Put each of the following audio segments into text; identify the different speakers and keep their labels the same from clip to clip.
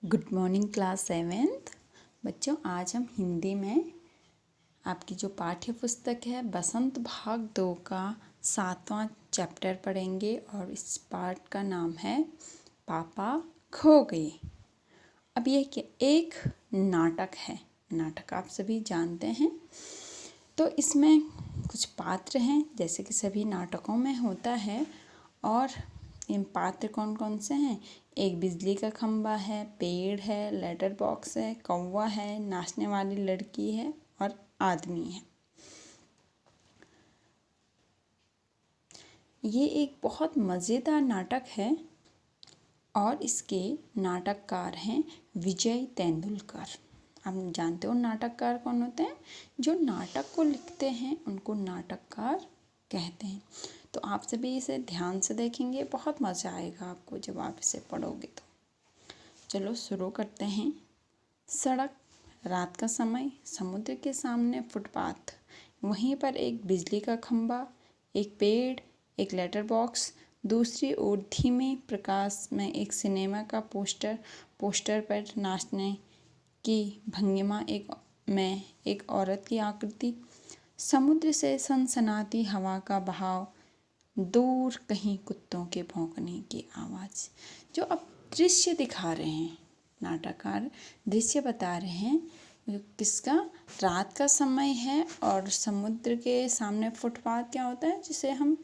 Speaker 1: Good morning class 7th। बच्चों, आज हम हिंदी में आपकी जो पाठ्य पुस्तक है बसंत भाग 2 का 7वां चैप्टर पढ़ेंगे और इस पाठ का नाम है पापा खो गए। अब ये एक नाटक है। नाटक आप सभी जानते हैं। तो इसमें कुछ पात्र हैं जैसे कि सभी नाटकों में होता है। और इन पात्र कौन कौन से हैं? एक बिजली का खंबा है, पेड़ है, लेटर बॉक्स है, कौवा है, नाचने वाली लड़की है और आदमी है। ये एक बहुत मज़ेदार नाटक है और इसके नाटककार हैं विजय तेंदुलकर। आप जानते हो नाटककार कौन होते हैं? जो नाटक को लिखते हैं उनको नाटककार कहते हैं। तो आप सभी इसे ध्यान से देखेंगे, बहुत मज़ा आएगा आपको जब आप इसे पढ़ोगे तो। चलो शुरू करते हैं। सड़क, रात का समय, समुद्र के सामने फुटपाथ, वहीं पर एक बिजली का खंबा, एक पेड़, एक लेटर बॉक्स, दूसरी ओर धीमे प्रकाश में एक सिनेमा का पोस्टर पर नाचने की भंगिमा में एक औरत की आकृति, समुद्र से सनसनाती हवा का बहाव, दूर कहीं कुत्तों के भौंकने की आवाज़। जो अब दृश्य दिखा रहे हैं नाटककार, दृश्य बता रहे हैं किसका? रात का समय है और समुद्र के सामने फुटपाथ क्या होता है जिसे हम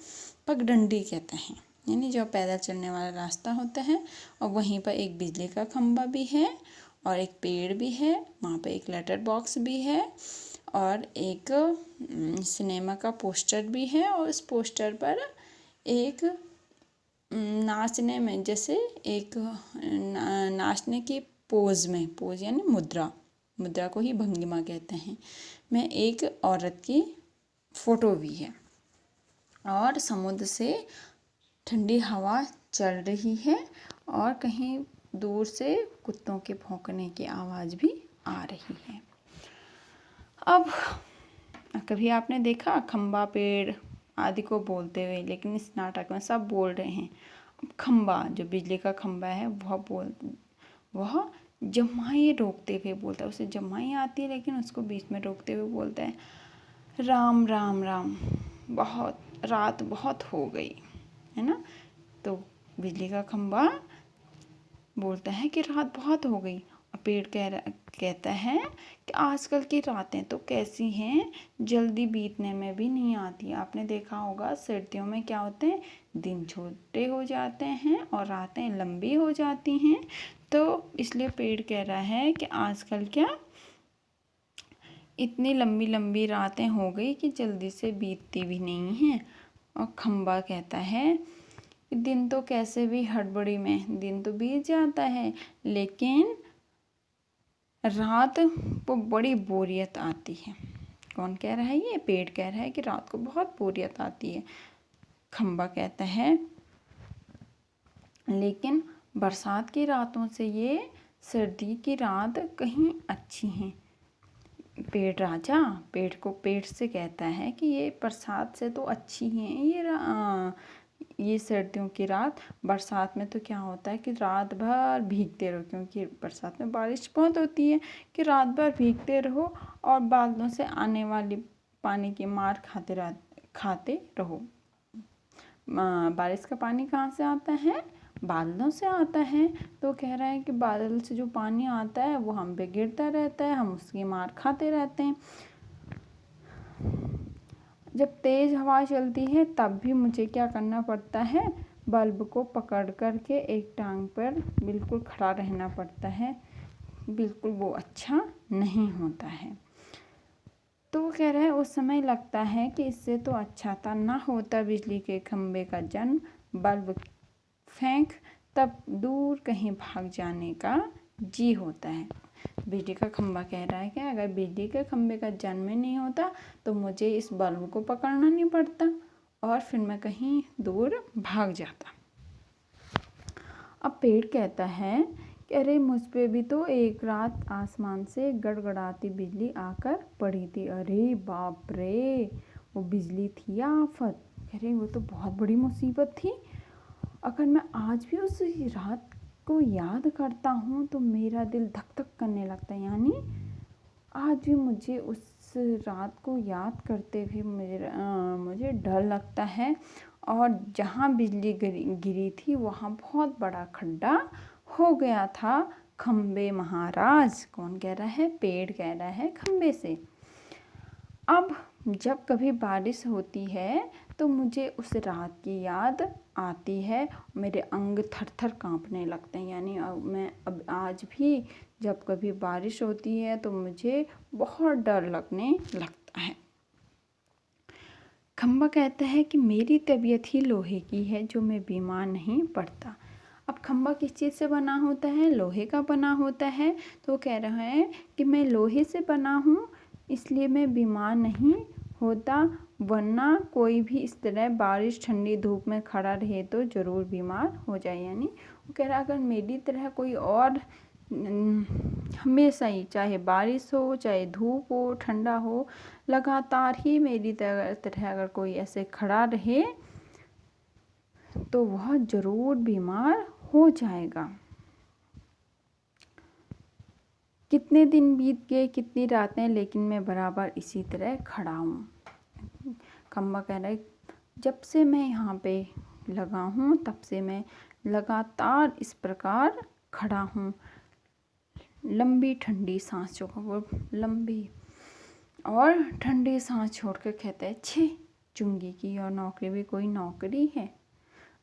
Speaker 1: पगडंडी कहते हैं, यानी जो पैदल चलने वाला रास्ता होता है। और वहीं पर एक बिजली का खंबा भी है और एक पेड़ भी है, वहाँ पर एक लेटर बॉक्स भी है और एक सिनेमा का पोस्टर भी है। और उस पोस्टर पर एक नाचने में, जैसे एक नाचने की पोज यानी मुद्रा को ही भंगिमा कहते हैं, में एक औरत की फोटो भी है। और समुद्र से ठंडी हवा चल रही है और कहीं दूर से कुत्तों के भौंकने की आवाज़ भी आ रही है। अब कभी आपने देखा खंबा, पेड़ आदि को बोलते हुए? लेकिन इस नाटक में सब बोल रहे हैं। अब खंबा, जो बिजली का खंबा है, वह जम्हाई रोकते हुए बोलता है। उसे जम्हाई आती है लेकिन उसको बीच में रोकते हुए बोलता है, राम राम राम, रात बहुत हो गई है ना। तो बिजली का खंबा बोलता है कि रात बहुत हो गई। और पेड़ कहता है कि आजकल की रातें तो कैसी हैं, जल्दी बीतने में भी नहीं आती। आपने देखा होगा सर्दियों में क्या होते हैं, दिन छोटे हो जाते हैं और रातें लंबी हो जाती हैं। तो इसलिए पेड़ कह रहा है कि आजकल क्या इतनी लंबी लंबी रातें हो गई कि जल्दी से बीतती भी नहीं हैं। और खंबा कहता है कि दिन तो कैसे भी हड़बड़ी में दिन तो बीत जाता है, लेकिन रात को बड़ी बोरियत आती है। कौन कह रहा है? ये पेड़ कह रहा है कि रात को बहुत बोरियत आती है। खंबा कहता है लेकिन बरसात की रातों से ये सर्दी की रात कहीं अच्छी हैं। पेड़ से कहता है कि ये बरसात से तो अच्छी हैं ये सर्दियों की रात। बरसात में तो क्या होता है कि रात भर भीगते रहो, क्योंकि बरसात में बारिश बहुत होती है, कि रात भर भीगते रहो और बादलों से आने वाली पानी की मार खाते रहो। बारिश का पानी कहाँ से आता है? बादलों से आता है। तो कह रहा है कि बादल से जो पानी आता है वो हम पे गिरता रहता है, हम उसकी मार खाते रहते हैं। जब तेज हवा चलती है तब भी मुझे क्या करना पड़ता है? बल्ब को पकड़ कर के एक टांग पर बिल्कुल खड़ा रहना पड़ता है, बिल्कुल वो अच्छा नहीं होता है। तो वो कह रहा है उस समय लगता है कि इससे तो अच्छा था ना होता बिजली के खंबे का जन्म, बल्ब फेंक तब दूर कहीं भाग जाने का जी होता है। बिजली का खंबा कह रहा है कि अगर बिजली के खंबे का जन्म ही नहीं होता तो मुझे इस बल्ब को पकड़ना नहीं पड़ता और फिर मैं कहीं दूर भाग जाता। अब पेड़ कहता है कि अरे मुझ पे भी तो एक रात आसमान से गड़गड़ाती बिजली आकर पड़ी थी। अरे बाप रे, वो बिजली थी या आफत? कह रहे वो तो बहुत बड़ी मुसीबत थी। अगर मैं आज भी उस रात को याद करता हूँ तो मेरा दिल धक धक करने लगता है। यानी आज भी मुझे उस रात को याद करते हुए मुझे डर लगता है। और जहाँ बिजली गिरी थी वहाँ बहुत बड़ा खड्डा हो गया था। खम्बे महाराज, कौन कह रहा है? पेड़ कह रहा है खम्बे से। अब जब कभी बारिश होती है तो मुझे उस रात की याद आती है, मेरे अंग थर थर काँपने लगते हैं। यानी अब आज भी जब कभी बारिश होती है तो मुझे बहुत डर लगने लगता है। खम्बा कहता है कि मेरी तबीयत ही लोहे की है जो मैं बीमार नहीं पड़ता। अब खम्बा किस चीज़ से बना होता है? लोहे का बना होता है। तो कह रहा है कि मैं लोहे से बना हूँ इसलिए मैं बीमार नहीं होता, वरना कोई भी इस तरह बारिश ठंडी धूप में खड़ा रहे तो ज़रूर बीमार हो जाए। यानी वो कह रहा है अगर मेरी तरह कोई और हमेशा ही, चाहे बारिश हो चाहे धूप हो ठंडा हो, लगातार ही मेरी तरह अगर कोई ऐसे खड़ा रहे तो वह ज़रूर बीमार हो जाएगा। कितने दिन बीत गए, कितनी रातें, लेकिन मैं बराबर इसी तरह खड़ा हूँ। खम्बा कह रहा है जब से मैं यहाँ पे लगा हूँ तब से मैं लगातार इस प्रकार खड़ा हूँ। लंबी ठंडी सांस वो लंबी और ठंडी सांस छोड़ कर कहता है, छे चुंगी की और नौकरी भी कोई नौकरी है।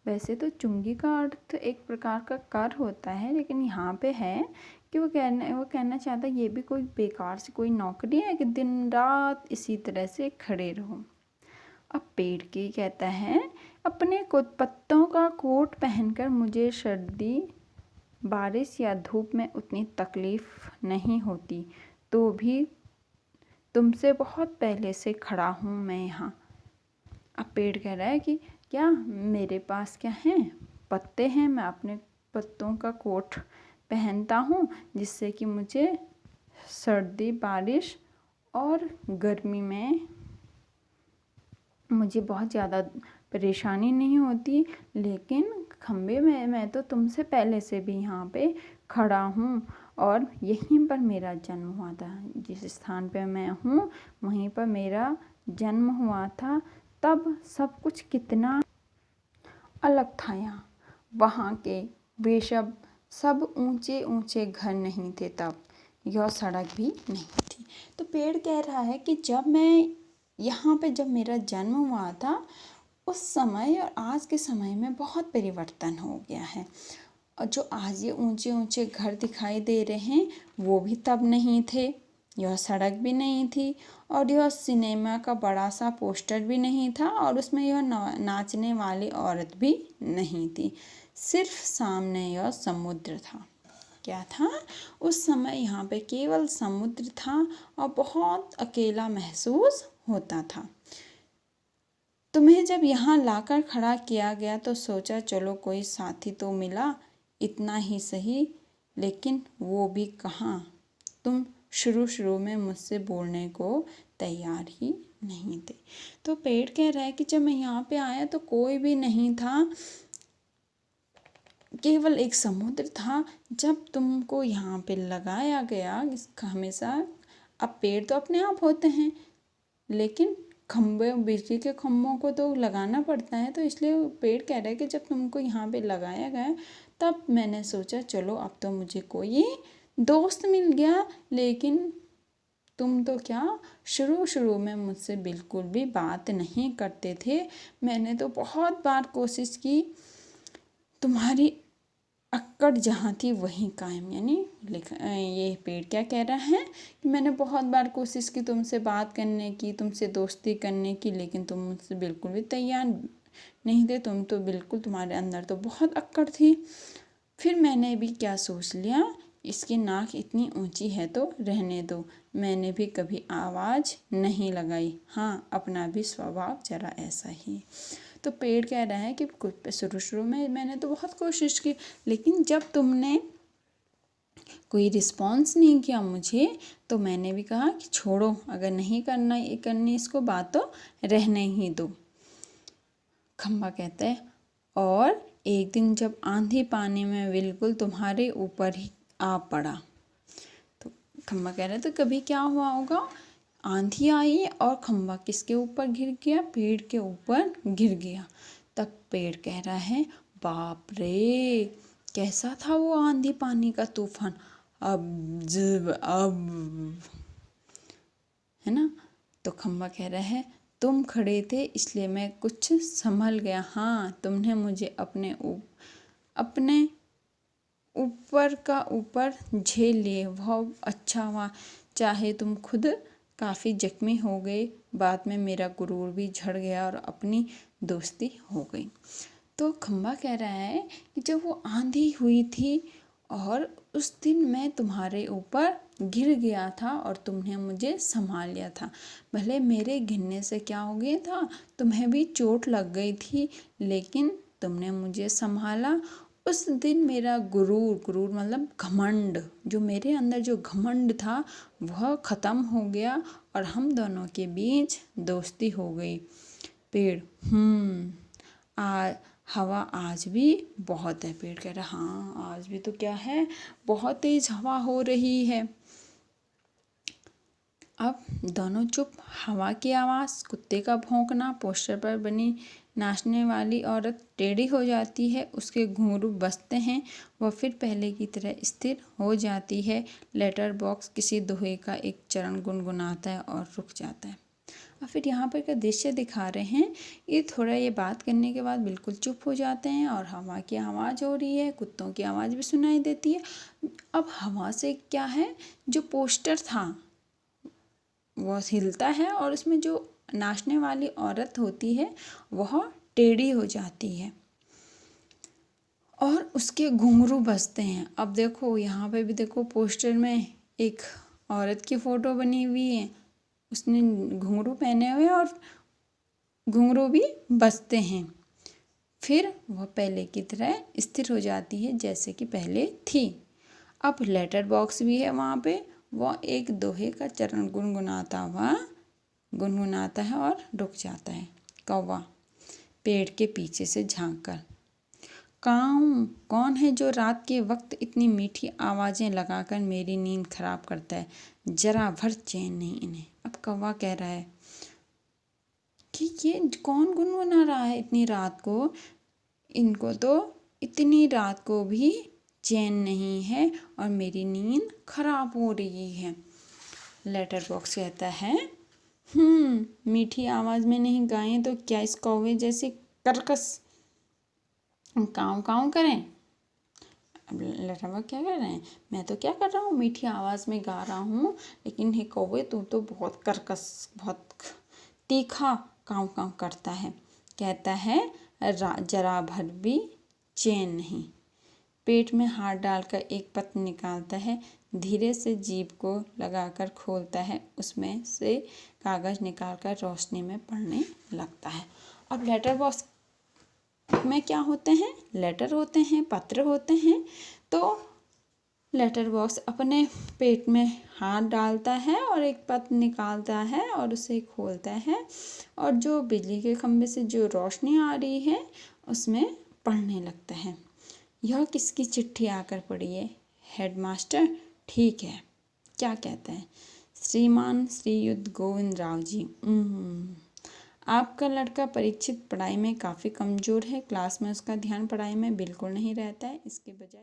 Speaker 1: वैसे तो चुंगी का अर्थ एक प्रकार का कर होता है, लेकिन यहाँ पे है कि वो कहना चाहता है ये भी कोई बेकार से कोई नौकरी है कि दिन रात इसी तरह से खड़े रहो। अब पेड़ की कहता है अपने पत्तों का कोट पहनकर मुझे सर्दी बारिश या धूप में उतनी तकलीफ नहीं होती, तो भी तुमसे बहुत पहले से खड़ा हूँ मैं यहाँ। अब पेड़ कह रहा है कि क्या मेरे पास क्या है? पत्ते हैं, मैं अपने पत्तों का कोट पहनता हूँ जिससे कि मुझे सर्दी बारिश और गर्मी में मुझे बहुत ज़्यादा परेशानी नहीं होती। लेकिन खम्बे में मैं तो तुमसे पहले से भी यहाँ पे खड़ा हूँ और यहीं पर मेरा जन्म हुआ था। जिस स्थान पे मैं हूँ वहीं पर मेरा जन्म हुआ था। तब सब कुछ कितना अलग था। यहाँ वहाँ के बेशक सब ऊंचे ऊंचे घर नहीं थे, तब यह सड़क भी नहीं थी। तो पेड़ कह रहा है कि जब मैं यहाँ पे जब मेरा जन्म हुआ था उस समय और आज के समय में बहुत परिवर्तन हो गया है। और जो आज ये ऊंचे ऊंचे घर दिखाई दे रहे हैं वो भी तब नहीं थे। यह सड़क भी नहीं थी और यह सिनेमा का बड़ा सा पोस्टर भी नहीं था और उसमें यह नाचने वाली औरत भी नहीं थी। सिर्फ सामने यह समुद्र था। क्या था? उस समय यहाँ पे केवल समुद्र था और बहुत अकेला महसूस होता था। तुम्हें जब यहाँ लाकर खड़ा किया गया तो सोचा चलो कोई साथी तो मिला, इतना ही सही, लेकिन वो भी कहाँ। तुम शुरू में मुझसे बोलने को तैयार ही नहीं थे। तो पेड़ कह रहा है कि जब मैं यहाँ पे आया तो कोई भी नहीं था, केवल एक समुद्र था। जब तुमको यहाँ पे लगाया गया हमेशा, अब पेड़ तो अपने आप होते हैं लेकिन खम्भे, बिजली के खम्भों को तो लगाना पड़ता है। तो इसलिए पेड़ कह रहा है कि जब तुमको यहाँ पे लगाया गया तब मैंने सोचा चलो अब तो मुझे कोई दोस्त मिल गया। लेकिन तुम तो क्या शुरू में मुझसे बिल्कुल भी बात नहीं करते थे। मैंने तो बहुत बार कोशिश की, तुम्हारी अक्कड़ जहाँ थी वहीं कायम। यानी ये पेड़ क्या कह रहा है कि मैंने बहुत बार कोशिश की तुमसे बात करने की, तुमसे दोस्ती करने की, लेकिन तुम मुझसे बिल्कुल भी तैयार नहीं थे। तुम तो बिल्कुल, तुम्हारे अंदर तो बहुत अक्कड़ थी। फिर मैंने भी क्या सोच लिया, इसकी नाक इतनी ऊंची है तो रहने दो। मैंने भी कभी आवाज़ नहीं लगाई। हाँ, अपना भी स्वभाव जरा ऐसा ही। तो पेड़ कह रहा है कि शुरू में मैंने तो बहुत कोशिश की, लेकिन जब तुमने कोई रिस्पॉन्स नहीं किया मुझे तो मैंने भी कहा कि छोड़ो, अगर नहीं करनी इसको बात तो रहने ही दो। खम्बा कहता है और एक दिन जब आंधी पानी में बिल्कुल तुम्हारे ऊपर ही आ पड़ा। तो खम्बा कह रहा है तो कभी क्या हुआ होगा, आंधी आई और खम्बा किसके ऊपर गिर गया, पेड़ के ऊपर गिर गया। तब पेड़ कह रहा है बाप रे, कैसा था वो आंधी पानी का तूफान, अब है ना। तो खम्बा कह रहा है तुम खड़े थे इसलिए मैं कुछ संभल गया। हाँ, तुमने मुझे अपने ऊपर का ऊपर झेल लिए, बहुत अच्छा हुआ। चाहे तुम खुद काफ़ी जख्मी हो गए, बाद में मेरा गुरूर भी झड़ गया और अपनी दोस्ती हो गई। तो खम्बा कह रहा है कि जब वो आंधी हुई थी और उस दिन मैं तुम्हारे ऊपर गिर गया था और तुमने मुझे संभाल लिया था। भले मेरे गिरने से क्या हो गया था, तुम्हें भी चोट लग गई थी, लेकिन तुमने मुझे संभाला। उस दिन मेरा गुरूर मतलब घमंड, जो मेरे अंदर जो घमंड था वह ख़त्म हो गया और हम दोनों के बीच दोस्ती हो गई। पेड़ हवा आज भी बहुत है। पेड़ कह रहा हाँ, आज भी तो क्या है, बहुत तेज हवा हो रही है। अब दोनों चुप। हवा की आवाज़, कुत्ते का भौंकना, पोस्टर पर बनी नाचने वाली औरत टेढ़ी हो जाती है, उसके घुंघरू बजते हैं, वह फिर पहले की तरह स्थिर हो जाती है। लेटर बॉक्स किसी दोहे का एक चरण गुनगुनाता है और रुक जाता है। और फिर यहाँ पर का दृश्य दिखा रहे हैं, ये थोड़ा ये बात करने के बाद बिल्कुल चुप हो जाते हैं और हवा की आवाज़ हो रही है, कुत्तों की आवाज़ भी सुनाई देती है। अब हवा से क्या है, जो पोस्टर था वह हिलता है और उसमें जो नाचने वाली औरत होती है वह टेढ़ी हो जाती है और उसके घुंघरू बजते हैं। अब देखो यहाँ पे भी देखो, पोस्टर में एक औरत की फ़ोटो बनी हुई है, उसने घुंघरू पहने हुए और घुंघरू भी बजते हैं। फिर वह पहले की तरह स्थिर हो जाती है जैसे कि पहले थी। अब लेटर बॉक्स भी है वहाँ पे, वह एक दोहे का चरण गुनगुनाता है और रुक जाता है। कौवा पेड़ के पीछे से झांक कर, कौन है जो रात के वक्त इतनी मीठी आवाज़ें लगाकर मेरी नींद खराब करता है, जरा भर चैन नहीं इन्हें। अब कौवा कह रहा है कि ये कौन गुनगुना रहा है इतनी रात को, इनको तो इतनी रात को भी चैन नहीं है और मेरी नींद खराब हो रही है। लेटर बॉक्स कहता है मीठी आवाज़ में नहीं गाएं तो क्या इस कौवे जैसे कर्कश काँव काँव करें। अब लेटर बॉक्स क्या कर रहे हैं, मैं तो क्या कर रहा हूँ, मीठी आवाज़ में गा रहा हूँ, लेकिन हे कौवे तू तो बहुत कर्कश, बहुत तीखा काँव काँव करता है। कहता है जरा भर भी चैन नहीं। पेट में हाथ डालकर एक पत्र निकालता है, धीरे से जीभ को लगाकर खोलता है, उसमें से कागज़ निकालकर रोशनी में पढ़ने लगता है। अब लेटर बॉक्स में क्या होते हैं, लेटर होते हैं, पत्र होते हैं। तो लेटर बॉक्स अपने पेट में हाथ डालता है और एक पत्र निकालता है और उसे खोलता है और जो बिजली के खंभे से जो रोशनी आ रही है उसमें पढ़ने लगता है। यह किसकी चिट्ठी आकर पड़ी है, हेडमास्टर? ठीक है, क्या कहते हैं? श्रीमान श्रीयुत गोविंद राव जी, आपका लड़का परीक्षित पढ़ाई में काफ़ी कमज़ोर है। क्लास में उसका ध्यान पढ़ाई में बिल्कुल नहीं रहता है, इसके बजाय